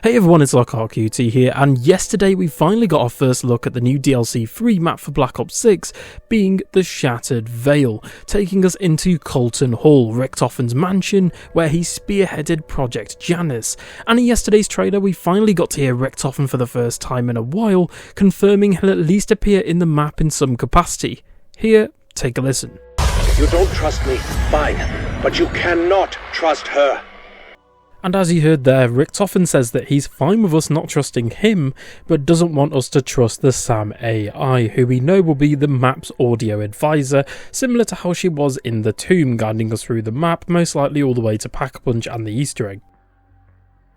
Hey everyone, it's LockheartQT here, and yesterday we finally got our first look at the new DLC 3 map for Black Ops 6, being the Shattered Veil, taking us into Colton Hall, Richtofen's mansion, where he spearheaded Project Janus. And in yesterday's trailer we finally got to hear Richtofen for the first time in a while, confirming he'll at least appear in the map in some capacity. Here, take a listen. You don't trust me, fine, but you cannot trust her. And as you heard there, Richtofen says that he's fine with us not trusting him, but doesn't want us to trust the S.A.M AI, who we know will be the map's audio advisor, similar to how she was in the Tomb, guiding us through the map, most likely all the way to Pack-a-Punch and the Easter egg.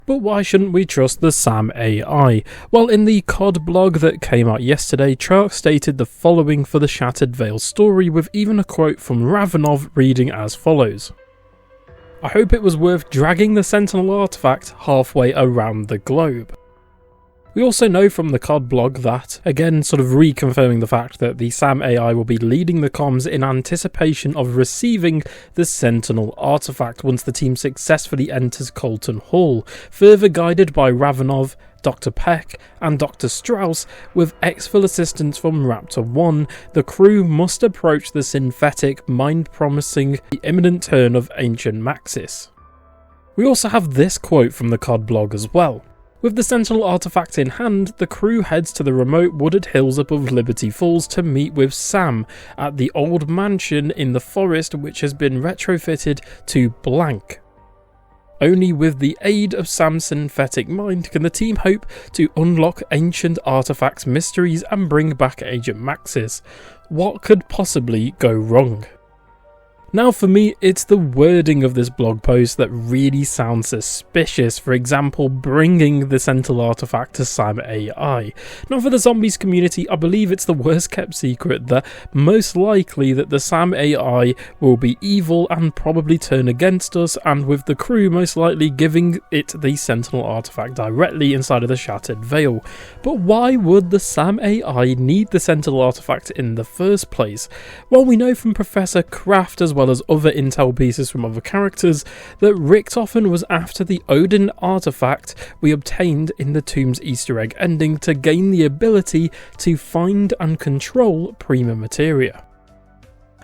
But why shouldn't we trust the S.A.M AI? Well, in the COD blog that came out yesterday, Treyarch stated the following for the Shattered Veil story, with even a quote from Ravenov reading as follows. I hope it was worth dragging the Sentinel artifact halfway around the globe. We also know from the COD blog that, again sort of reconfirming the fact that the S.A.M AI will be leading the comms in anticipation of receiving the Sentinel artifact once the team successfully enters Colton Hall, further guided by Ravenov, Dr. Peck and Dr. Strauss, with exfil assistance from Raptor 1, the crew must approach the synthetic, mind-promising, the imminent turn of ancient Maxis. We also have this quote from the COD blog as well. With the Sentinel artifact in hand, the crew heads to the remote wooded hills above Liberty Falls to meet with S.A.M at the old mansion in the forest which has been retrofitted to blank. Only with the aid of S.A.M's synthetic mind can the team hope to unlock ancient artifacts mysteries and bring back Agent Maxis. What could possibly go wrong? Now for me, it's the wording of this blog post that really sounds suspicious. For example, bringing the Sentinel artifact to S.A.M AI. Now for the zombies community, I believe it's the worst kept secret that most likely that the S.A.M AI will be evil and probably turn against us, and with the crew most likely giving it the Sentinel artifact directly inside of the Shattered Veil. But why would the S.A.M AI need the Sentinel artifact in the first place? Well, we know from Professor Kraft as well as other intel pieces from other characters that Richtofen was after the Odin artifact we obtained in the Tomb's Easter egg ending to gain the ability to find and control Prima Materia.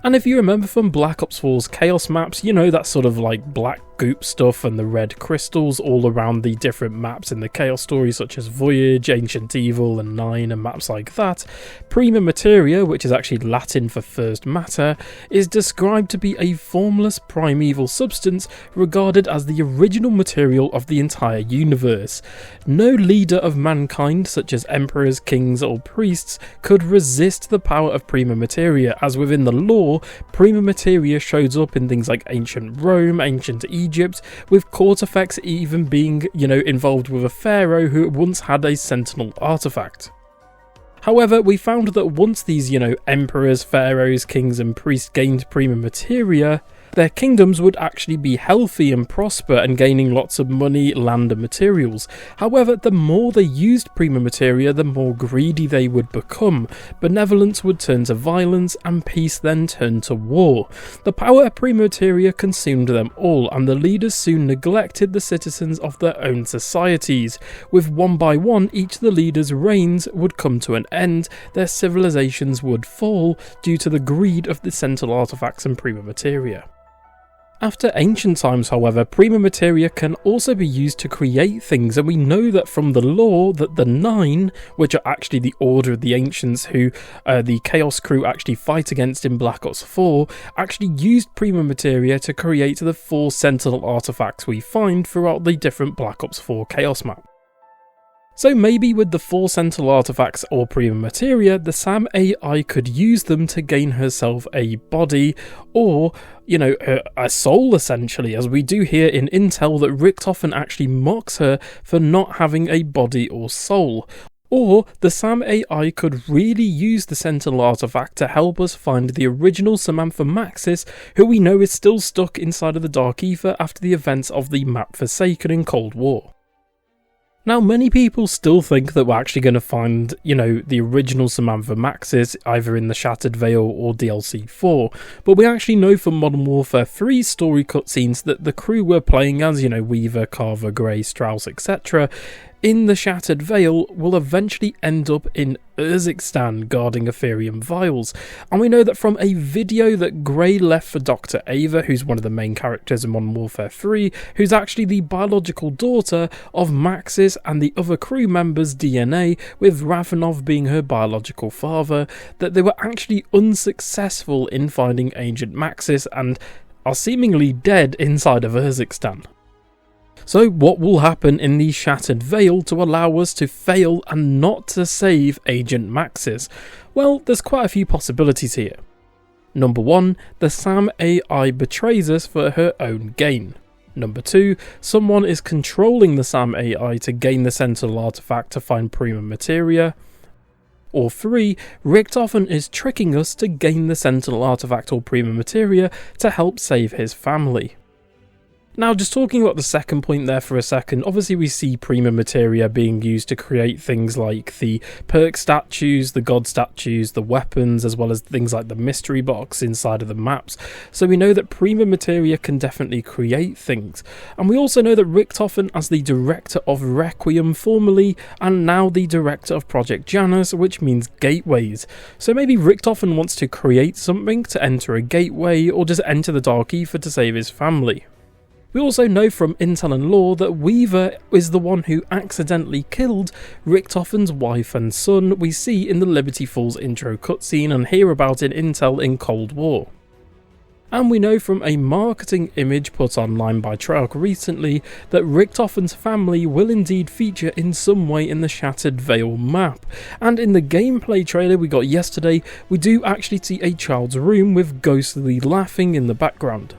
And if you remember from Black Ops 4's Chaos maps, you know that sort of like black goop stuff and the red crystals all around the different maps in the Chaos story, such as Voyage, Ancient Evil and 9 and maps like that. Prima Materia, which is actually Latin for first matter, is described to be a formless primeval substance regarded as the original material of the entire universe. No leader of mankind, such as emperors, kings or priests, could resist the power of Prima Materia, as within the lore, Prima Materia shows up in things like ancient Rome, ancient Egypt, with court effects even being, involved with a pharaoh who once had a Sentinel artifact. However, we found that once these, emperors, pharaohs, kings and priests gained Prima Materia, their kingdoms would actually be healthy and prosper and gaining lots of money, land and materials. However, the more they used Prima Materia, the more greedy they would become. Benevolence would turn to violence and peace then turn to war. The power of Prima Materia consumed them all, and the leaders soon neglected the citizens of their own societies. With one by one, each of the leaders' reigns would come to an end, their civilizations would fall due to the greed of the Sentinel artifacts and Prima Materia. After ancient times, however, Prima Materia can also be used to create things, and we know that from the lore that the 9, which are actually the Order of the Ancients who the Chaos crew actually fight against in Black Ops 4, actually used Prima Materia to create the 4 Sentinel artifacts we find throughout the different Black Ops 4 Chaos map. So maybe with the 4 Sentinel artifacts or Prima Materia, the S.A.M AI could use them to gain herself a body, or, a soul essentially, as we do hear in intel that Richtofen actually mocks her for not having a body or soul. Or the S.A.M AI could really use the Sentinel artifact to help us find the original Samantha Maxis, who we know is still stuck inside of the Dark Ether after the events of the map Forsaken in Cold War. Now, many people still think that we're actually going to find, the original Samantha Maxis either in the Shattered Veil or DLC 4, but we actually know from Modern Warfare 3 story cutscenes that the crew we're playing as, Weaver, Carver, Grey, Strauss, etc., in the Shattered Veil will eventually end up in Urzikstan guarding Ethereum vials. And we know that from a video that Gray left for Dr. Ava, who's one of the main characters in Modern Warfare 3, who's actually the biological daughter of Maxis and the other crew members' DNA, with Ravenov being her biological father, that they were actually unsuccessful in finding Agent Maxis and are seemingly dead inside of Urzikstan. So what will happen in the Shattered Veil to allow us to fail and not to save Agent Maxis? Well, there's quite a few possibilities here. Number 1, the SAM AI betrays us for her own gain. Number 2, someone is controlling the SAM AI to gain the Sentinel artifact to find Prima Materia. Or 3, Richtofen is tricking us to gain the Sentinel artifact or Prima Materia to help save his family. Now, just talking about the second point there for a second, obviously we see Prima Materia being used to create things like the perk statues, the god statues, the weapons, as well as things like the mystery box inside of the maps. So we know that Prima Materia can definitely create things. And we also know that Richtofen, as the director of Requiem formerly, and now the director of Project Janus, which means gateways. So maybe Richtofen wants to create something to enter a gateway, or just enter the Dark Ether to save his family. We also know from intel and lore that Weaver is the one who accidentally killed Richtofen's wife and son we see in the Liberty Falls intro cutscene and hear about in intel in Cold War. And we know from a marketing image put online by Treyarch recently that Richtofen's family will indeed feature in some way in the Shattered Veil map. And in the gameplay trailer we got yesterday, we do actually see a child's room with ghostly laughing in the background.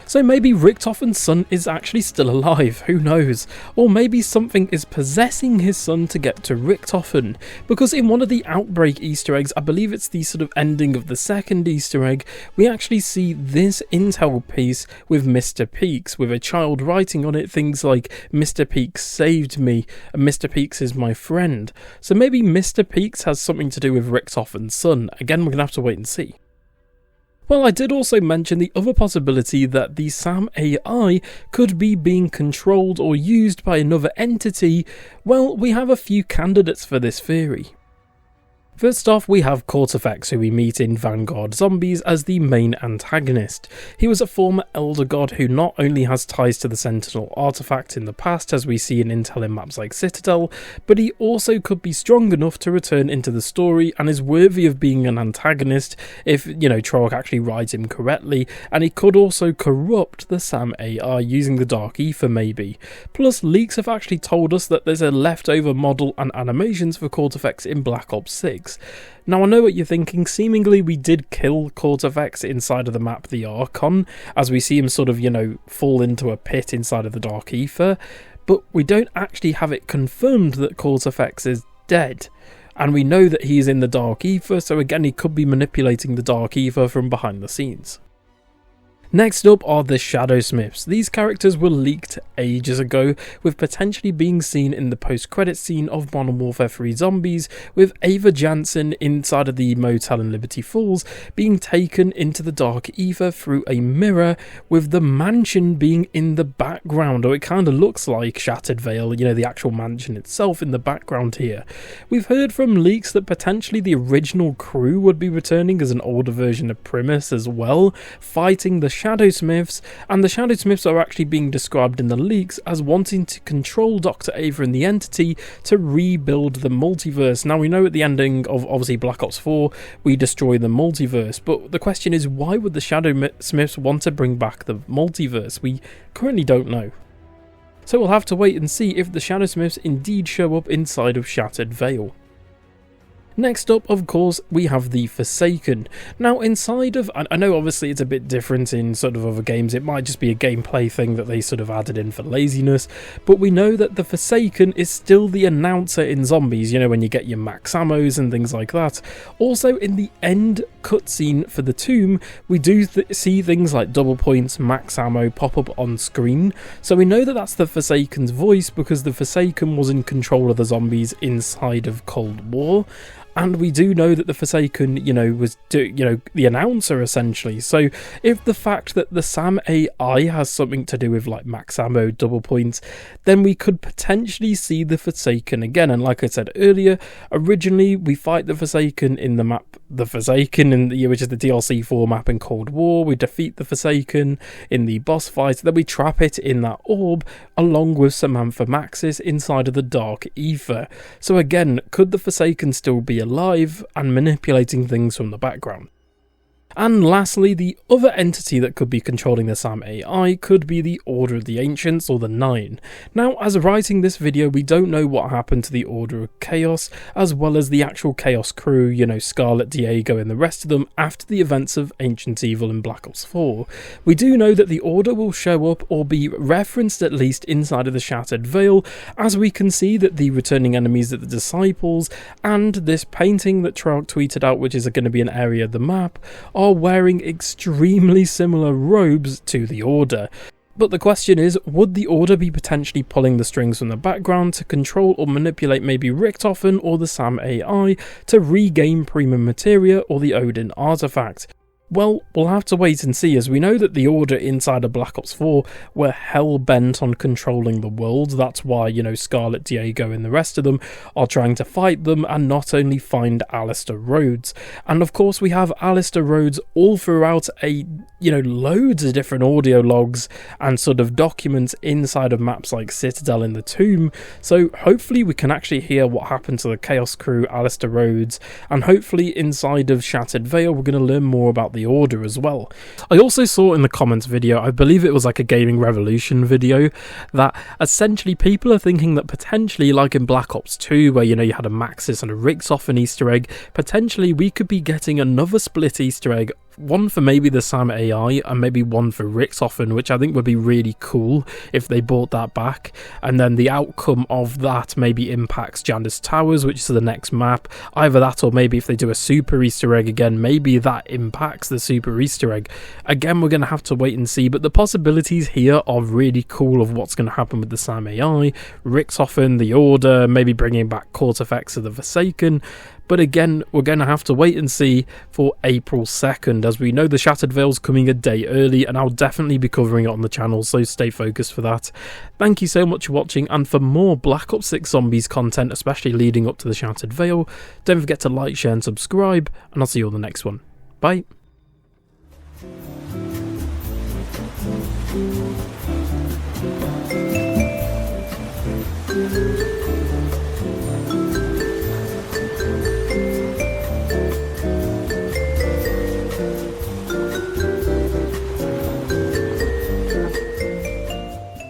So maybe Richtofen's son is actually still alive, who knows? Or maybe something is possessing his son to get to Richtofen, because in one of the Outbreak Easter eggs, I believe it's the sort of ending of the second Easter egg, we actually see this intel piece with Mr. Peaks, with a child writing on it things like, Mr. Peaks saved me, and Mr. Peaks is my friend. So maybe Mr. Peaks has something to do with Richtofen's son. Again, we're going to have to wait and see. Well, I did also mention the other possibility that the SAM AI could be being controlled or used by another entity. Well, we have a few candidates for this theory. First off, we have Cortifex, who we meet in Vanguard Zombies as the main antagonist. He was a former Elder God who not only has ties to the Sentinel artifact in the past, as we see in intel in maps like Citadel, but he also could be strong enough to return into the story and is worthy of being an antagonist if, Treyarch actually writes him correctly, and he could also corrupt the SAM AI using the Dark Ether maybe. Plus, leaks have actually told us that there's a leftover model and animations for Cortifex in Black Ops 6. Now I know what you're thinking, seemingly we did kill Cortifex inside of the map The Archon, as we see him sort of, fall into a pit inside of the Dark Ether, but we don't actually have it confirmed that Cortifex is dead. And we know that he's in the Dark Ether, so again he could be manipulating the Dark Ether from behind the scenes. Next up are the Shadowsmiths. These characters were leaked ages ago, with potentially being seen in the post-credit scene of Modern Warfare 3 Zombies, with Ava Jansen inside of the motel in Liberty Falls being taken into the Dark Ether through a mirror, with the mansion being in the background, or it kind of looks like Shattered Veil, the actual mansion itself in the background here. We've heard from leaks that potentially the original crew would be returning as an older version of Primus as well, fighting the Shadowsmiths, and the Shadowsmiths are actually being described in the leaks as wanting to control Dr. Ava and the entity to rebuild the multiverse. Now we know at the ending of obviously Black Ops 4 we destroy the multiverse, but the question is, why would the Shadowsmiths want to bring back the multiverse? We currently don't know. So we'll have to wait and see if the Shadowsmiths indeed show up inside of Shattered Veil. Next up, of course, we have the Forsaken. Now, inside of... I know obviously it's a bit different in sort of other games. It might just be a gameplay thing that they sort of added in for laziness. But we know that the Forsaken is still the announcer in Zombies, when you get your max ammos and things like that. Also, in the end cutscene for the Tomb, we do see things like double points, max ammo pop up on screen. So we know that that's the Forsaken's voice because the Forsaken was in control of the zombies inside of Cold War. And we do know that the Forsaken, was the announcer essentially. So if the fact that the SAM AI has something to do with like max ammo, double points, then we could potentially see the Forsaken again. And like I said earlier, originally we fight the Forsaken in the map, which is the DLC 4 map in Cold War. We defeat the Forsaken in the boss fight, then we trap it in that orb along with Samantha Maxis inside of the Dark Ether. So again, could the Forsaken still be alive and manipulating things from the background? And lastly, the other entity that could be controlling the SAM AI could be the Order of the Ancients, or the Nine. Now, as of writing this video, we don't know what happened to the Order of Chaos, as well as the actual Chaos crew, Scarlet, Diego and the rest of them, after the events of Ancient Evil and Black Ops 4. We do know that the Order will show up, or be referenced at least inside of the Shattered Veil, as we can see that the returning enemies are the Disciples, and this painting that Trark tweeted out, which is going to be an area of the map, are wearing extremely similar robes to the Order. But the question is, would the Order be potentially pulling the strings from the background to control or manipulate maybe Richtofen or the SAM AI to regain Prima Materia or the Odin artifact? Well, we'll have to wait and see, as we know that the Order inside of Black Ops 4 were hell-bent on controlling the world. That's why, Scarlet, Diego and the rest of them are trying to fight them and not only find Alistair Rhodes. And of course we have Alistair Rhodes all throughout loads of different audio logs and sort of documents inside of maps like Citadel in the Tomb. So hopefully we can actually hear what happened to the Chaos crew, Alistair Rhodes, and hopefully inside of Shattered Veil we're going to learn more about the Order as well. I also saw in the comments video, I believe it was like a Gaming Revolution video, that essentially people are thinking that potentially, like in Black Ops 2 where you had a Maxis and a Richtofen Easter egg, potentially we could be getting another split Easter egg, one for maybe the SAM AI and maybe one for Richtofen, which I think would be really cool if they brought that back. And then the outcome of that maybe impacts Janda's Towers, which is the next map. Either that, or maybe if they do a super Easter egg again, maybe that impacts the super Easter egg. Again, we're going to have to wait and see, but the possibilities here are really cool of what's going to happen with the SAM AI, Richtofen, the Order, maybe bringing back court effects of the Forsaken. But again, we're going to have to wait and see for April 2nd, as we know the Shattered Veil's coming a day early, and I'll definitely be covering it on the channel, so stay focused for that. Thank you so much for watching, and for more Black Ops 6 Zombies content, especially leading up to the Shattered Veil, don't forget to like, share and subscribe, and I'll see you on the next one. Bye.